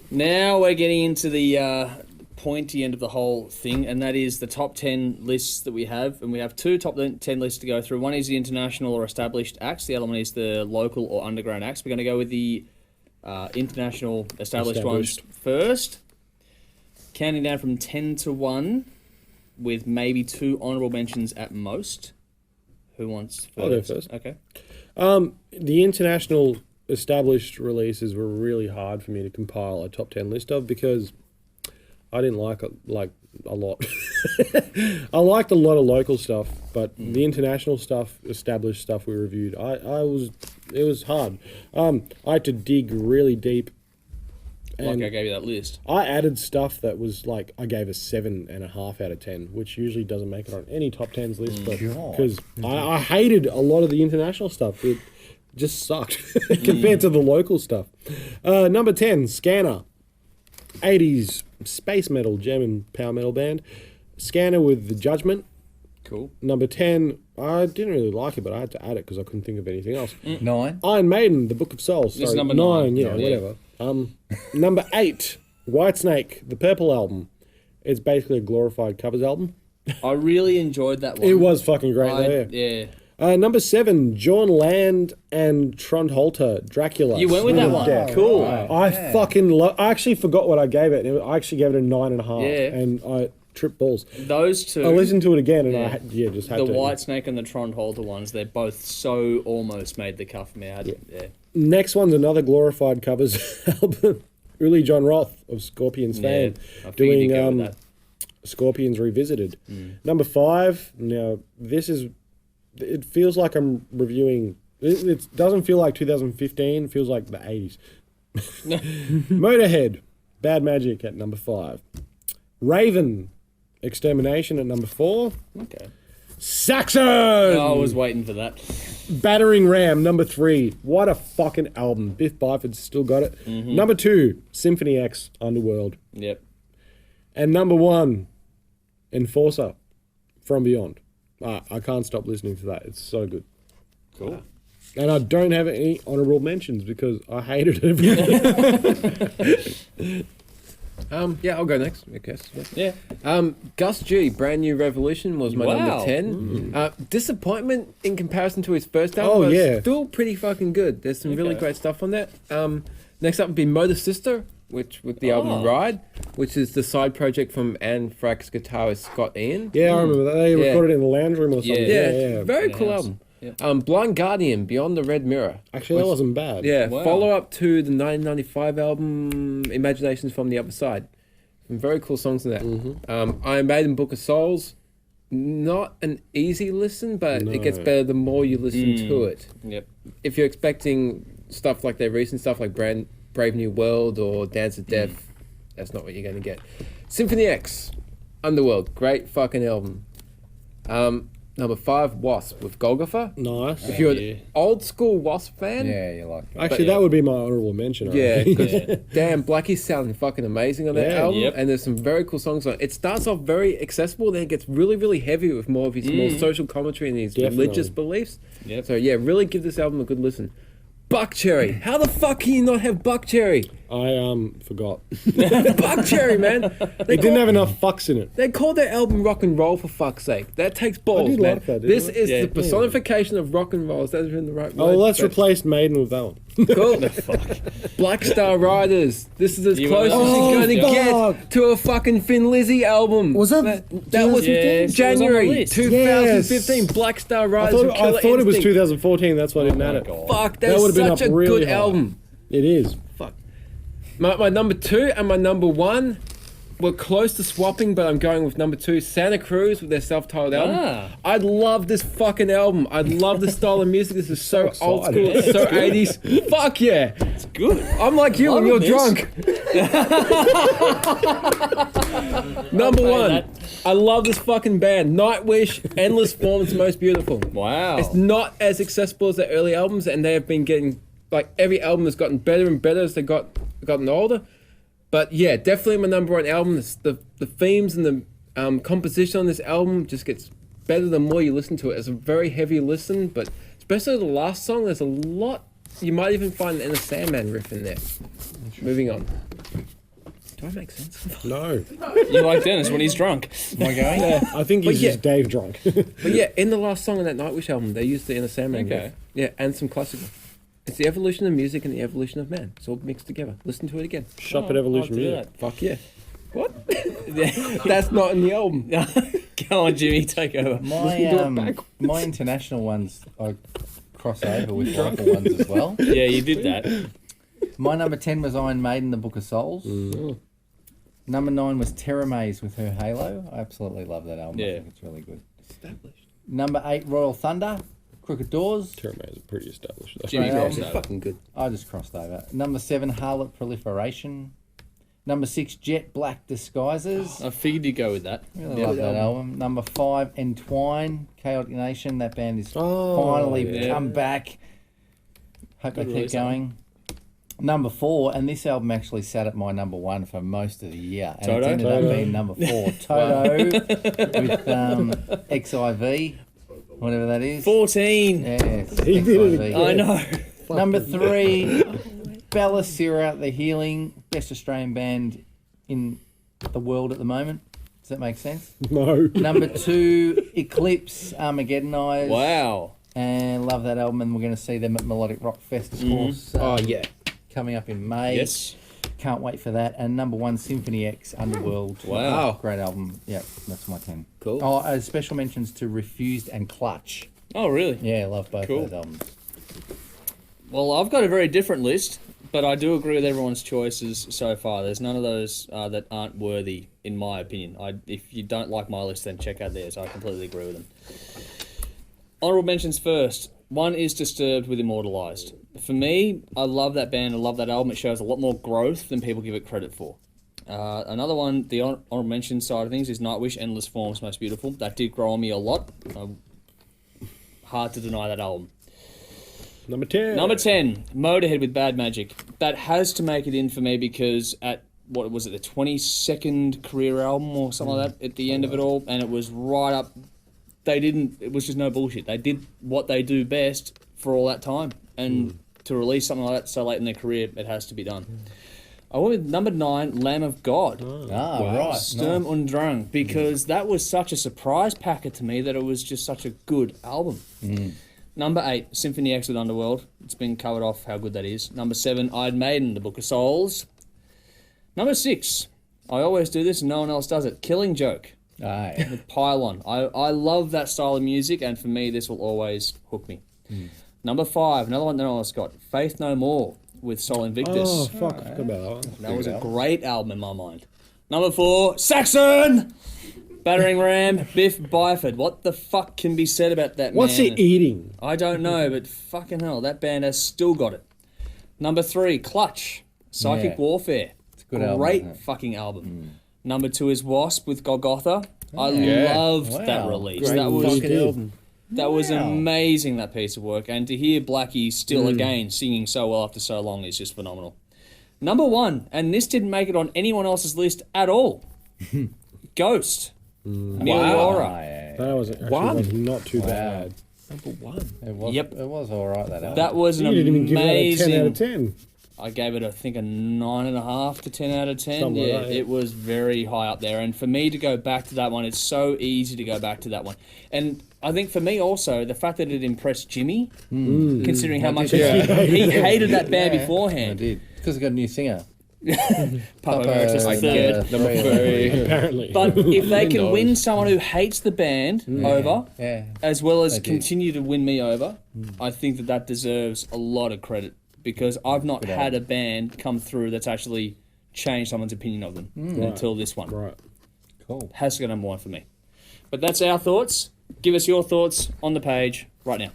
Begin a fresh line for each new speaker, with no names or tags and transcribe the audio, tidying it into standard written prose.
Now we're getting into the pointy end of the whole thing, and that is the top 10 lists that we have. And we have two top 10 lists to go through. One is the international or established acts. The other one is the local or underground acts. We're going to go with the international established ones first. Counting down from 10 to 1, with maybe 2 honourable mentions at most. Who wants first?
I'll go first.
Okay.
The international established releases were really hard for me to compile a top 10 list of because I didn't like a lot. I liked a lot of local stuff, but the international stuff, established stuff we reviewed, it was hard. I had to dig really deep.
Like I gave you that list.
I added stuff that was like, I gave a 7.5 out of 10, which usually doesn't make it on any top 10s list, but because I hated a lot of the international stuff. It just sucked compared to the local stuff. Number 10, Scanner. 80s space metal, German power metal band. Scanner with The Judgment.
Cool.
Number 10, I didn't really like it, but I had to add it because I couldn't think of anything else.
9.
Iron Maiden, The Book of Souls.
This is
Sorry,
number
9,
nine.
yeah, whatever. Number 8, Whitesnake, the Purple Album. It's basically a glorified covers album.
I really enjoyed that one.
It was fucking great, though, yeah. Number 7, John Land and Trondholter, Dracula.
You went with that one.
Death.
Cool.
I fucking love. I actually forgot what I gave it. I actually gave it a 9.5.
Yeah.
And I tripped balls.
Those two.
I listened to it again, and I just had
the
to.
Whitesnake and the Trondholter ones, they're both so almost made the cut for me.
Next one's another glorified covers album. Uli John Roth of Scorpions fame,
I figured you'd go with that.
Scorpions Revisited. Number 5. Now this is. It feels like I'm reviewing. It doesn't feel like 2015. It feels like the 80s. Motorhead, Bad Magic at number 5. Raven, Extermination at number 4.
Okay.
Saxon!
I was waiting for that.
Battering Ram, number 3. What a fucking album. Biff Byford's still got it. Number 2, Symphony X, Underworld.
Yep.
And number 1, Enforcer, From Beyond. I can't stop listening to that. It's so good.
Cool.
And I don't have any honourable mentions because I hated it.
Yeah, I'll go next, I guess.
Yeah.
Gus G, Brand New Revolution was my number 10. Disappointment in comparison to his first album, but still pretty fucking good. There's some really great stuff on that. Next up would be Motor Sister, which with the album Ride, which is the side project from Anne Frank's guitarist Scott Ian.
Yeah, I remember that. They recorded it in the lounge room or something.
Yeah. Very cool album. Yep. Blind Guardian, Beyond the Red Mirror.
Actually, that wasn't bad.
Yeah, follow up to the 1995 album Imaginations from the Other Side. Some very cool songs in that. Iron Maiden, Book of Souls. Not an easy listen, but it gets better the more you listen to it.
Yep.
If you're expecting stuff like their recent stuff like Brave New World or Dance of Death, that's not what you're going to get. Symphony X, Underworld, great fucking album. Number 5, Wasp with Golgotha.
Nice.
If you're an old school Wasp fan,
Yeah, you like that.
Actually, that would be my honourable mention.
yeah, damn, Blackie's sounding fucking amazing on that album, and there's some very cool songs on it. It starts off very accessible, then it gets really, really heavy with more of his more social commentary and his religious beliefs.
Yep.
So yeah, really give this album a good listen. Buckcherry, how the fuck can you not have Buckcherry?
I forgot.
Buckcherry, man.
It didn't have enough fucks in it.
They called their album rock and roll, for fuck's sake. That takes balls,
did
man.
like that, didn't
This
I?
is the personification of rock and roll. Is that in the right way?
Oh, let's replace Maiden with that one.
Cool. Black Star Riders. This is as close as you're going to get to a fucking Thin Lizzy album.
Was that
was
Yes,
January
it was on the list.
2015.
Yes.
Black Star
I
Riders.
thought it was 2014. That's why I didn't add it.
Fuck,
That
that's
would've been
such
up
a
really
good
high.
album.
It is.
Fuck. My number 2 and my number 1 were close to swapping, but I'm going with number 2, Santa Cruz with their self-titled album. I love this fucking album. I love the style of music. This is so old school, it's so 80s. Fuck yeah.
It's good.
I'm like you when you're drunk. Number 1. I love this fucking band. Nightwish, Endless Form is most beautiful.
Wow.
It's not as accessible as their early albums, and they have been getting, like, every album has gotten better and better as they gotten older. But yeah, definitely my number 1 album. The themes and the composition on this album just gets better the more you listen to it. It's a very heavy listen, but especially the last song, there's a lot. You might even find an Inner Sandman riff in there. Moving on. Do I make sense?
No,
You like Dennis when he's drunk.
Am I going?
I think he's
yeah.
just Dave drunk.
But yeah, in the last song on that Nightwish album, they used the Inner Sandman.
Okay.
riff. Yeah, and some classical. It's the evolution of music and the evolution of man. It's all mixed together. Listen to it again.
Shop at Evolution
I'll do
Music.
Fuck yeah. What? That's not in the album.
Go on, Jimmy, take over.
My international ones I cross over with local ones as well.
Yeah, you did that.
My number 10 was Iron Maiden, The Book of Souls.
Mm.
Number 9 was Terra Maze with her Halo. I absolutely love that album. I
Yeah.
think it's really good.
Established.
Number 8, Royal Thunder, Crooked Doors.
Terramay is pretty established. Though.
Jimmy
Great
crossed
album.
over.
Fucking good.
I just crossed over. Number 7, Harlot Proliferation. Number 6, Jet Black Disguises.
I figured you'd go with that.
Really love that album. Number 5, Entwine, Chaotic Nation. That band is
Oh,
finally
yeah.
come back. Hope
Good
they keep
release,
going. Number 4, and this album actually sat at my number 1 for most of the year. And
Toto?
it ended up being number 4. Toto with XIV, whatever that is.
14.
Yes,
He did it
XIV.
again.
I know.
Number 3, Bella Sira, The Healing, best Australian band in the world at the moment. Does that make sense?
No.
Number 2, Eclipse, Armageddon Eyes.
Wow.
And love that album, and we're going to see them at Melodic Rock Fest, of course.
Oh, yeah.
Coming up in May.
Yes.
Can't wait for that. And number 1, Symphony X, Underworld.
Wow.
Great album. Yep, that's my 10.
Cool.
Oh, special mentions to Refused and Clutch.
Oh, really?
Yeah, I love both
Cool.
those albums.
Well, I've got a very different list, but I do agree with everyone's choices so far. There's none of those that aren't worthy, in my opinion. If you don't like my list, then check out theirs. I completely agree with them. Honourable mentions first. One is Disturbed with Immortalised. For me, I love that band. I love that album. It shows a lot more growth than people give it credit for. Another one, the honourable mention side of things, is Nightwish, Endless Forms, Most Beautiful. That did grow on me a lot. Hard to deny that album.
Number 10.
Number 10, Motorhead with Bad Magic. That has to make it in for me because at, what was it, the 22nd career album or something like that at the end of it all, and it was right up. It was just no bullshit. They did what they do best for all that time, and to release something like that so late in their career, it has to be done. I went with number 9, Lamb of God.
Right.
Sturm und Drang, because that was such a surprise packet to me that it was just such a good album. Number 8, Symphony X with Underworld. It's been covered off how good that is. Number 7, Iron Maiden, The Book of Souls. Number 6, I always do this and no one else does it, Killing Joke
Aye.
with Pylon. I love that style of music, and for me, this will always hook me. Number 5, another one that no one else got, Faith No More with Sol Invictus.
Oh, fuck. I forgot about that one.
That was a great album in my mind. Number 4, Saxon! Battering Ram, Biff Byford. What the fuck can be said about that
What's
man?
he eating?
I don't know, but fucking hell, that band has still got it. Number 3, Clutch, Psychic
Yeah.
Warfare.
It's a good album,
Great
isn't it?
fucking album. Number 2 is Wasp with Golgotha. I
Yeah.
loved
Wow.
that release.
Great
That was
fucking album.
that was
Wow.
amazing, that piece of work. And to hear Blackie still again singing so well after so long is just phenomenal. Number 1, and this didn't make it on anyone else's list at all. Ghost. Meliora.
Aye.
That was actually
One.
was not too bad.
Number 1.
It was,
Yep.
It was all right, that album.
That was an
You didn't even give that a 10
amazing.
out of 10.
I gave it, I think, a 9.5 to 10 out of 10.
Something like
Yeah,
that, yeah.
it was very high up there. And for me to go back to that one, it's so easy to go back to that one. And I think for me also, the fact that it impressed Jimmy, considering how much he hated that band
I
beforehand.
did. Because I got a new singer.
Papa Emeritus
like,
III.
Number 3.
Apparently.
But if they can
knows?
win someone who hates the band over,
Yeah.
as well as
They did.
continue to win me over, I think that deserves a lot of credit because I've not
Good
had a band come through that's actually changed someone's opinion of them until this one.
Right.
Cool.
Has to go number 1 for me. But that's our thoughts. Give us your thoughts on the page right now.